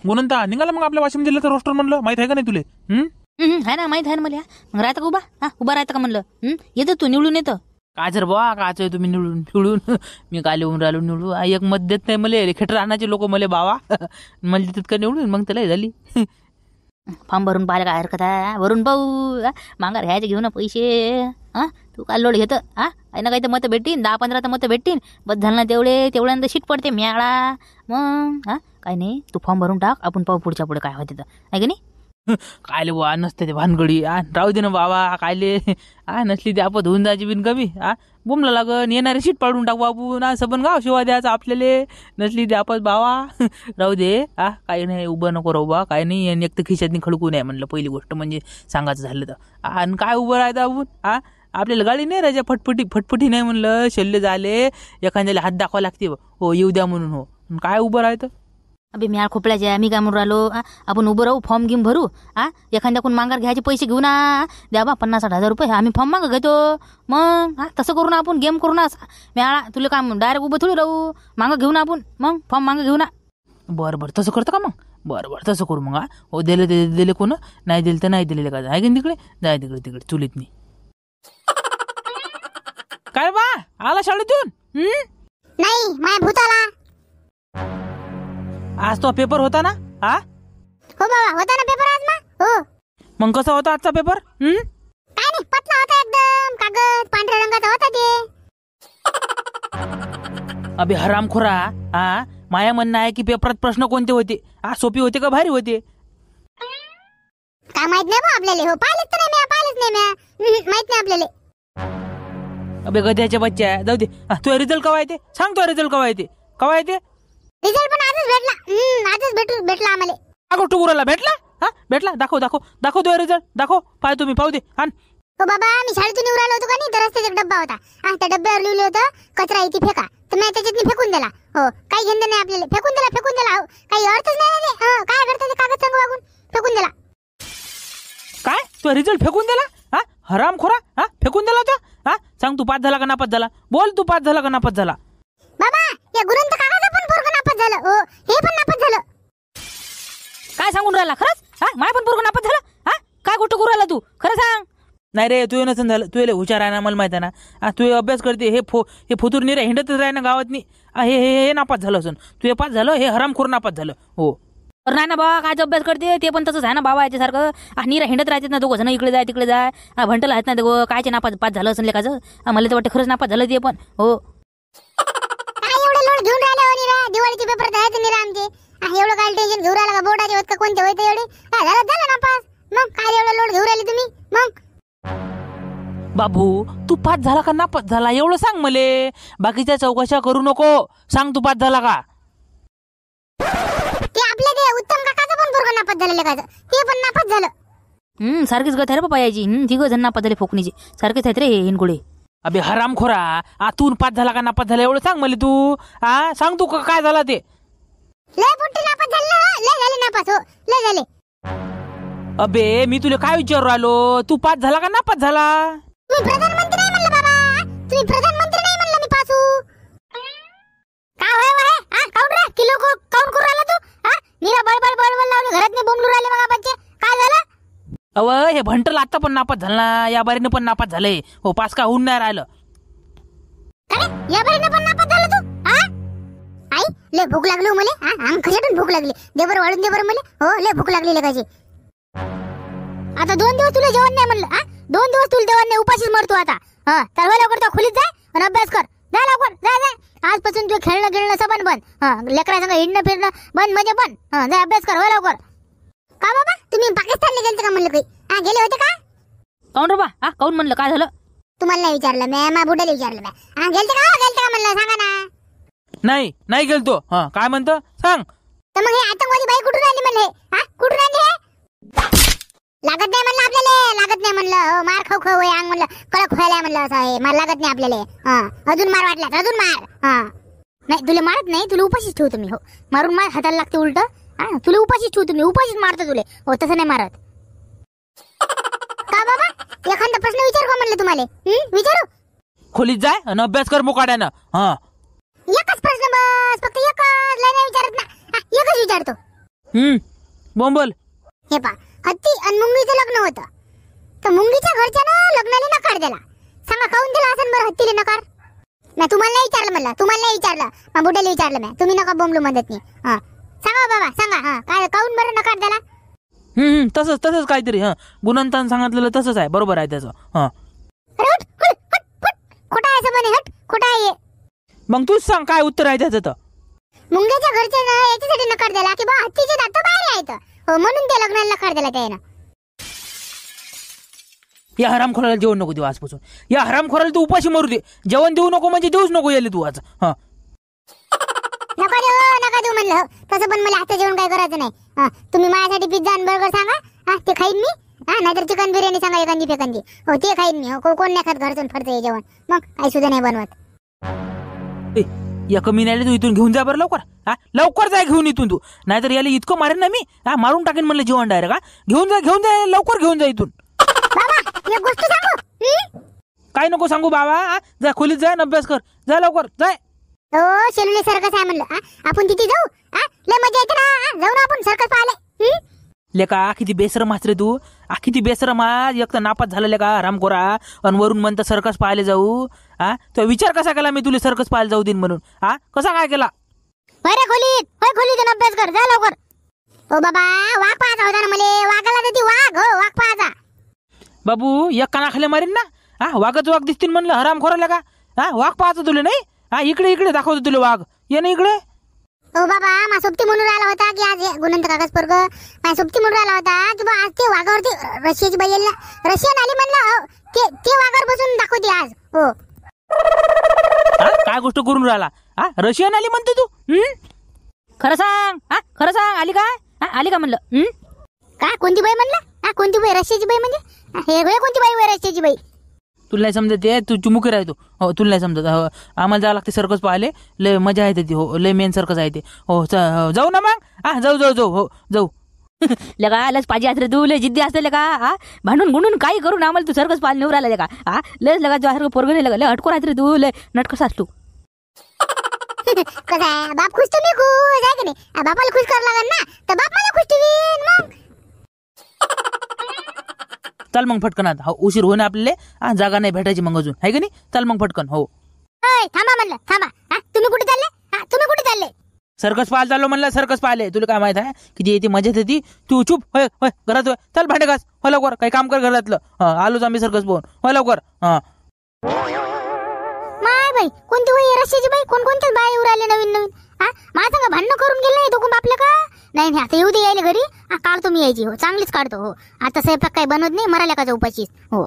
गुणंता निघाला मग आपल्या वाशिम जिल्ह्याचं रोस्टर म्हणलं, माहित आहे का नाही तुले? आहे ना, माहित आहे ना मला. मग राहतं का उभा? उभा राहतं का म्हणलं? येतं तू निवडून येतं काय जर बा काच आहे तुम्ही निवडून मी काय लिहून राहिलो निवडू, एक मत देत नाही मला, खेटर आणायचे लोक मला बावा मला देतात का निवडून, मग त्याला झाली. फॉर्म भरून पाहायला काय हरकत आहे? भरून पाहू, माघार घ्यायचे घेऊ ना पैसे. तू काय लोड घेतं? काही ना काही तर मतं भेटतील, 10-15 तर मतं भेटतील, बस झालं ना तेवढ्यानंतर शीट पडते म्याळा. मग काही नाही, तू फॉर्म भरून टाक, आपण पाहू पुढच्या पुढे काय होते तर, आहे की नाही? कायले बा नसते ते भानगडी, राहू दे ना बाबा, कायले नसली ते आपत होऊन जायची बिन कमी. बोंबला लागन येणारे शीट पाडून टाकू आपण, सबन गाव शिवा द्यायचं आपल्याला, नसली ते आपत बाबा राहू दे. काही नाही, उभं नको राहू बा, काही नाही. आणि एक तर खिशातनी खडकू नये म्हणलं पहिली गोष्ट म्हणजे सांगायचं झालं तर. आणि काय उभं राहायचं आपण, आपल्याला गाडी नाही राजा, फटफटी नाही म्हणलं, शल्य झाले एखाद्याला हात दाखवा लागते हो, येऊ द्या म्हणून. हो काय उभं राहायचं अबे म्याळ खोपल्याचे आहे, मी काय म्हणून राहिलो. आपण उभं राहू, फॉर्म घेऊन भरू. एखाद्याकडून माघार घ्यायचे पैसे घेऊ ना, द्या बा 50-60 रुपये, आम्ही फॉर्म मागं घेतो. मग तसं करू ना आपण, गेम करू ना. म्याळा तुला काम डायरेक्ट उभं थोडी राहू, मागं घेऊ ना आपण, मग फॉर्म मागं घेऊ ना. बरं तसं करतं का मग? बरं तसं करू मग. हो दिले कोण, नाही दिले तर नाही दिलेले का, आहे की तिकडे जाय, तिकडे चुलीत नाही. काय बा आला शाळेतून? नाही, माझ्या भूताला. आज तो पेपर होता ना? हो बाबा, होता ना पेपर आज मग. हो. मग कसा होता आजचा पेपर? काय नाही, पतला होता एकदम, कागद पांढऱ्या रंगाचा होता ते. अबे हरामखोरा, माया म्हणणं आहे की पेपरात प्रश्न कोणते होते? सोपी होते का भारी होते? काय माहित नाही बा आपल्याला. हो, पाहिलेच नाही म्या. माहित नाही आपल्याला. अबे गध्याच्या बच्चा, जाऊ दे. तुझा रिझल्ट कवा येते? सांग, तुझा रिझल्ट कवा येते? रिझल्ट पण आजच भेटला. आजच भेटला आम्हाला. दाखव टुकुराला, भेटला. दाखव तुझा रिझल्ट, दाखव, पाय तुम्ही पाहू दे. हो बाबा, मी शाळेतून निघून राहिलो होतो का नाही, तर रस्त्यात एक डब्बा होता. त्या डब्यावर लिहिलं होतं कचरा इथे फेका, तर मी त्याच्यात फेकून दिला. हो, काही घेणं नाही आपल्याला, फेकून दिला. हो, काही अर्थच नाही. काय करता ते कागद संग वागून फेकून दिला. काय तुझा रिझल्ट फेकून दिला? हरामखोरा, फेकून दिला तो? सांग तू पास झाला का नापास झाला? बोल, तू पास झाला का नापास झाला? बाबा, या गुरंत काकाचं पण पोरगं नापास झालं. हो, हे पण नापास झालं. काय सांगून राहिला खरंच? माय पण पोरगं नापास झालं? काय गोष्ट करू राहिला तू? खरं सांग. नाही रे, तू नसन झालं, तू हुशार आहे ना, मला माहिती आहे ना. तू अभ्यास करते, हे फुतूर निरा हिंडतच राही ना गावातनी. हे नापास झालं असून तू हे पास झालं, हे हरामखोर नापास झालं. हो नाही ना बाबा, काय अभ्यास करते ते पण तसंच आहे ना बाबा, याच्यासारखं. निरा हिंडत राहतात ना दोघं जण, इकडे जाय तिकडे जाय, भंटल आहेत ना दोघं. कायचे पास झालं असेल लेखाचं? मला तर वाटतं खरंच नापास झालं ते पण. हो, काय एवढं लोड घेऊन राहिला हो निरा? दिवाळीचे पेपर आहेत निरा आमचे. एवढं काय टेन्शन घेऊन राहिला का? बोर्डाचे होत का कोणते होते एवढे? झालं नापास. मग काय एवढं लोड घेऊन राहिले तुम्ही? मग बाबू, तू पास झाला का नापास झाला एवढं सांग मले. बाकीच्या चौकशा करू नको, सांग तू पास झाला का? ते आपल्या ते उत्तम काकाचं पण पोरगं नापास झालं लेखाचं, ते पण नापास झालं. सारखीच गत आहे रे बाबा याची. तिघं जण नापास झाले फोकणीचे, सारखेच आहेत रे हे हिनगुडे. अबे हरामखोरा, तू पास झाला का नापास झाला एवढं सांग मला तू. सांग तू काय झाला ते. लय पुट्टी नापास झालं. लय झाले नापास. हो, लय झाले. अबे मी तुला काय विचारू राहिलो, तू पास झाला का नापास झाला? तुम्ही प्रधानमंत्री नाही म्हणलं बाबा. तुम्ही प्रधानमंत्री नाही म्हणलं मी पासू. काय होय काऊन रे किलो काऊन करू राहिला तू? निरा बळबळ लावले घरात नाही बोंबलू राहिले मग बच्चे. काय झालं? अव हे भंटल आता पण नापास झालं ना, या बारीने पण नापास झालंय. हो, पास का होऊन नाही राहिलं. या बारीने पण नापास झालं तू? आई, लय भूक लागली हो मला. अंग कशातून भूक लागली? दे बरं वाढून दे बरं मला. हो, लय भूक लागली लेकाची. आता 2 दिवस तुला जेवण नाही म्हणलं. 2 दिवस तुला जेवण नाही, उपाशीच मरतो आता. तर लवकर तो खोलीत जाय आणि अभ्यास कर. जा लवकर, जा. आजपासून तू खेळणं सबन बंद. लेकरा संग हिंडणं फिरणं बंद, म्हणजे बंद. जा अभ्यास कर, लवकर. का बाबा, तुम्ही पाकिस्तानला गेलते का म्हणलं काही? गेले होते का? काऊन रे बा? काऊन म्हणलं? काय झालं? तुम्हाला नाही विचारलं मी, मा बुड्याला विचारलं मी. गेलते का म्हणलं, सांगा ना. नाही गेलतो. काय म्हणतो सांग. तर मग हे आतंकवादी बाई कुठून आली म्हणले? कुठून आली हे? लागत नाही म्हणलं आपल्याला, लागत नाही म्हणलं. हो, मार खाऊ अंग म्हणलं कडक व्हायला म्हणलं. असं आहे, मार लागत नाही आपल्याला. अजून मार वाटला, अजून मार. नाही, तुला मारत नाही, तुला उपाशीच ठेवतो मी. हो, मारून मार हाताला लागते उलट. तुला उपाशीच ठेवतो मी, उपाशीच मारतो तुला. हो, तसं नाही मारत. का बाबा, एखादा प्रश्न विचार का म्हणलं तुम्हाला? विचारू? खोलीत जाय आणि अभ्यास कर मुकाड्यानं. एकच प्रश्न बस, फक्त एकच. लय नाही विचारत ना. एकच विचारतो. बोंबल. हे पा, हत्ती आणि मुंगीचं लग्न होतं, तर मुंगीच्या घरच्यानं लग्नाला नकार दिला. सांगा काऊन दिला असेल बरं हत्तीला नकार? मी तुम्हाला नाही विचारलं, म्हणलं तुम्हाला नाही विचारलं, मग बुड्याला विचारलं मी. तुम्ही नका बोंबलू म्हणत नाही. हा सांगा बाबा सांगा, हा काय काऊन बरं नकार दिला? तसंच काहीतरी. गुणवंतानं सांगितलेलं तसंच आहे, बरोबर आहे त्याचं. अरे उठ, हट, हट, हट. खोटा आहे असं म्हणे, हट खोटा आहे. मग तूच सांग काय उत्तर आहे त्याचं. तर मुंग्याच्या घरच्यानं याच्यासाठी नकार दिला की बा हत्तीचे दात बाहेर आहेत, हो म्हणून ते लग्नाला नकार दिला त्यानं. या हरामखोराला जेवण नको देऊ आजपासून. या हरामखोराला तू उपाशी मरू दे. जेवण देऊ नको म्हणजे देऊच नको यायला तू आज. नका देऊ म्हणलं. तसं पण मला आता जेवण काय करायचं नाही. तुम्ही माझ्यासाठी पिझ्झा आणि बर्गर सांगा, ते खाईन मी. नाहीतर चिकन बिर्याणी सांगा एखादी फेकंदी, हो ते खाईन मी. हो कोण नाही खात घरचं फरचं जेवण, मग काही सुद्धा नाही बनवत. या कमी नाही तू इथून घेऊन जा बरं लवकर. लवकर जाय घेऊन इथून तू, नाहीतर याला इतकं मारेन ना मी. मारून टाकेन म्हणलं जेवण डायरेक्ट. घेऊन जा लवकर घेऊन जा इथून. बाबा एक गोष्ट सांगू? काय नको सांगू बाबा. जा खोलीत जा, अभ्यास कर, जा लवकर जाय. हो शेलुले सर्कस आहे म्हणलं, आपण तिथे जाऊ. लय मजा येते ना, जाऊ ना आपण सर्कस पाहायला. लेका किती बेसरम हाच रे तू. किती बेसरम आज. एक तर नापास झालं लेका हरामखोरा, आणि वरून म्हणतं सर्कस पाहायला जाऊ. तो विचार कसा केला मी तुला सर्कस पाहायला जाऊ देईन म्हणून? कसा काय केला? होय खोलीत अभ्यास कर, जा लवकर. हो बाबा वाघ पाहायचा होता ना मले. वाघाला देती वाघ, हो वाघ पाहायचा. बाबू एक कानाखाली मारीन ना. वाघच वाघ दिसतील म्हणलं हरामखोराला का. वाघ पाहायचं तुला नाही. इकडे दाखवतो तुला वाघ. ये ना इकडे. हो बाबा मा सोबती म्हणून राहिला होता की आज गुणवंत कागज पोरग माझ्या सोबती म्हणून राहिला होता की बा आज ते वाघावरती रशियाची बाई येईल ना, रशियन आली म्हणलं, ते वाघावर बसून दाखवते आज. हो काय गोष्ट करून राहिला? रशियन आली म्हणते तू? खरं सांग आली काय? आली का म्हणलं? काय कोणती बाई म्हणलं? कोणती बाई? रशियाची बाई म्हणजे हे होय कोणती बाई होय रशियाची बाई? तुला नाही समजत आहे, तू चुमुकी राहतो. हो तुला नाही समजत. आम्हाला जावं लागते सर्कस पाहिले. लय मजा येते ती. हो लय मेन सर्कस आहे ते. हो जाऊ ना मग. जाऊ हो जाऊ. लगा लस पाहिजे असले तू, लय जिद्दी असले का. भांडून गुंडून काही करून आम्हाला तू सर्कस पाहायला नेऊ राहिला का. लस लगा जो पोरग नाही लगा, लय अटको राहते रे तू, लय नटकस असतो. कसं आहे बाप खुश तुम्ही खुश आहे की नाही? बापाला खुश करावं लागेल ना, तर बाप मला खुश ठेवीन मग. चल मग फटकन आता. उशीर होईन आपल्याला. जागा नाही भेटायची मग अजून, आहे की नाही? चल मग फटकन. हो थांबा म्हणलं थांबा. तुम्ही कुठे चालले? सर्कस पाहायला चाललो म्हणलं. सर्कस पाहिले. तुला काय माहित आहे किती येते मजेत येते. तू चुप होय घरात होय. चल भांडे घास, हो लवकर. काही काम कर घरातलं. आलोच आम्ही सर्कस पाहून, हो लवकर. माय बाई कोणती बाई? रशियाची बाई? कोणत्याच बाई येऊ राहिले नवीन? माझ्या संग भांडणं करून गेले नाही दोघं आपलं का? नाही आता येऊ दे यायला घरी. काढतो मी यायची. हो चांगलीच काढतो. हो आता स्वयंपाक काही बनवत नाही, मरायला का उपाशीच. हो